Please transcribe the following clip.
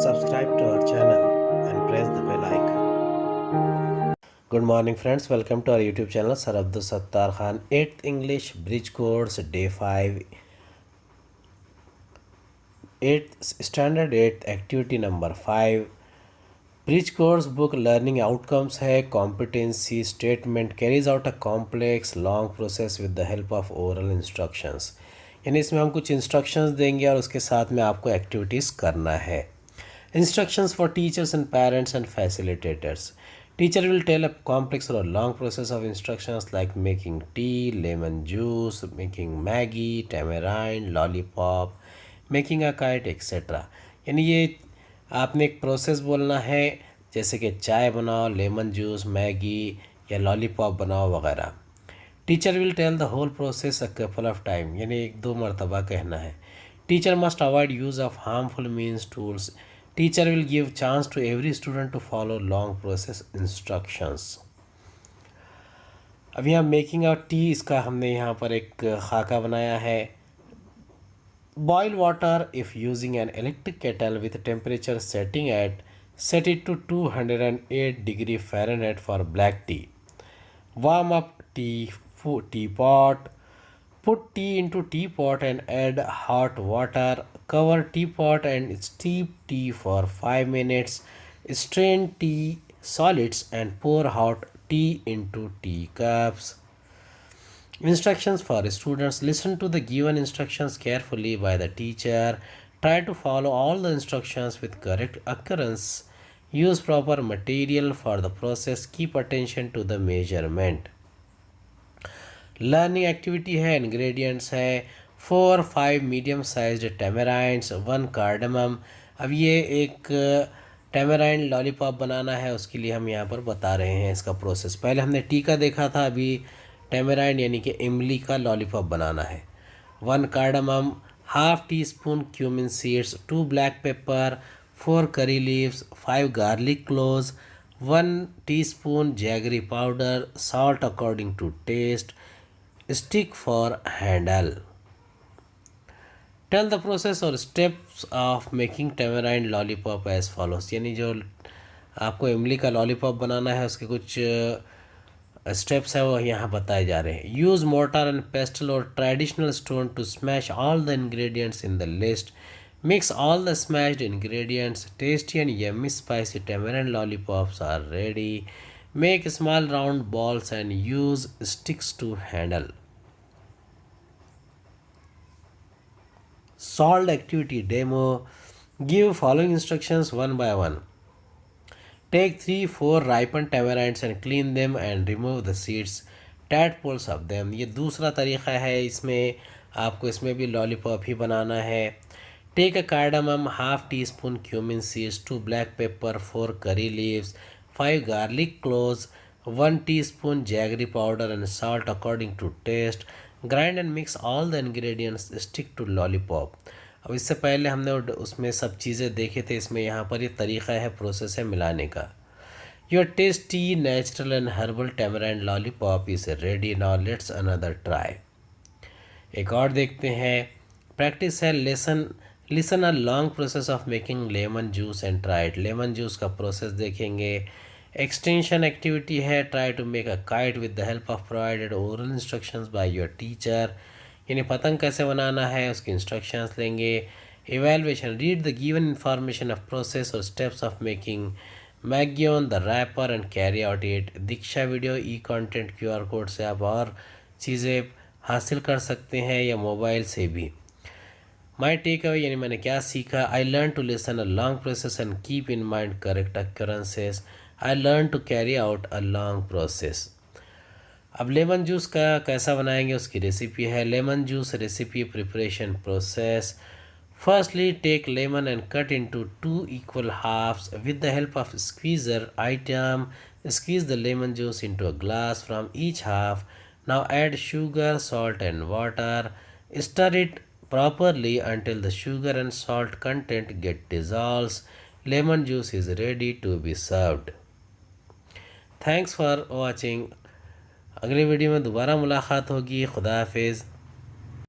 Subscribe to our channel and press the bell icon. Good morning friends, welcome to our YouTube channel. Sir Abdul Sattar Khan, 8th English Bridge Course, Day 5, 8th Standard 8th Activity number 5. Bridge Course book learning outcomes है competency statement carries out a complex long process with the help of oral instructions. यानी इसमें हम कुछ instructions देंगे और उसके साथ में आपको activities करना है. Instructions for teachers and parents and facilitators. Teacher will tell a complex or long process of instructions like making tea, lemon juice, making Maggi, tamarind, lollipop, making a kite, etc. यानी ये आपने एक process बोलना है, जैसे कि चाय बनाओ, लेमन जूस, मैगी या लॉलीपॉप बनाओ वगैरह. Teacher will tell the whole process a couple of time, यानी एक दो मरतबा कहना है. Teacher must avoid use of harmful means tools. Teacher will give chance to every student to follow long process instructions. अब यहाँ मेकिंग अ टी, इसका हमने यहाँ पर एक खाका बनाया है. Boil water if using an electric kettle with temperature setting set it to 208 Fahrenheit for black tea. Warm up teapot. Put tea into teapot and add hot water. Cover teapot and steep tea for 5 minutes. Strain tea solids and pour hot tea into tea cups. Instructions for students. Listen to the given instructions carefully by the teacher. Try to follow all the instructions with correct occurrence. Use proper material for the process. Keep attention to the measurement. Learning activity है, ingredients है 4-5 medium sized टैमराइंड्स, 1 cardamom. अब ये एक tamarind lollipop बनाना है, उसके लिए हम यहाँ पर बता रहे हैं इसका प्रोसेस. पहले हमने टी का देखा था, अभी टैमराइंड यानी कि इमली का लॉलीपॉप बनाना है. 1 cardamom, half teaspoon cumin seeds, 2 black pepper, 4 curry leaves, 5 garlic cloves, 1 teaspoon jaggery powder, salt according to taste, stick for handle. Tell the process और steps of making tamarind lollipop as follows. यानी जो आपको इमली का lollipop बनाना है उसके कुछ स्टेप्स है वो यहाँ बताए जा रहे हैं. यूज़ मोर्टार एंड पेस्टल और traditional stone to smash all the ingredients in the list. Mix all the smashed ingredients. Tasty and yummy spicy tamarind lollipops are ready. Make small round balls and use sticks to handle. Solved activity demo. Give following instructions one by one. Take 3-4 ripened tamarinds and clean them and remove the seeds, tadpoles of them. ये दूसरा तरीक़ा है, इसमें आपको इसमें भी lollipop ही बनाना है. Take a cardamom, half teaspoon cumin seeds, 2 black pepper, 4 curry leaves, 5 garlic cloves, 1 teaspoon jaggery powder and salt according to taste. Grind and mix all the ingredients. Stick to lollipop. अब इससे पहले हमने उसमें सब चीज़ें देखे थे, इसमें यहाँ पर ये तरीक़ा है, प्रोसेस है मिलाने का. Your tasty, natural and herbal tamarind lollipop is ready. Now let's another try. एक और देखते हैं. प्रैक्टिस है listen a long process of making lemon juice and try it. Lemon juice का प्रोसेस देखेंगे. एक्सटेंशन एक्टिविटी है, try to make a kite with the help of provided oral instructions by your teacher. यानी पतंग कैसे बनाना है उसकी instructions लेंगे. Evaluation, read the given information of process और steps of making Maggi on the wrapper and carry out it. Diksha video e content QR code से आप और चीज़ें हासिल कर सकते हैं या मोबाइल से भी. माई टेक अवे, यानी मैंने क्या सीखा. I learn to listen a long process and keep in mind correct occurrences. I learn to carry out a long process. अब लेमन जूस का कैसा बनाएंगे उसकी रेसिपी है. Lemon juice recipe preparation process. Firstly take lemon and cut into 2 equal halves with the help of squeezer item. Squeeze the lemon juice into a glass from each half. Now add sugar, salt and water. Stir it properly until the sugar and salt content get dissolves. Lemon juice is ready to be served. Thanks for watching. अगले video में दोबारा मुलाकात होगी. खुदा हाफिज़.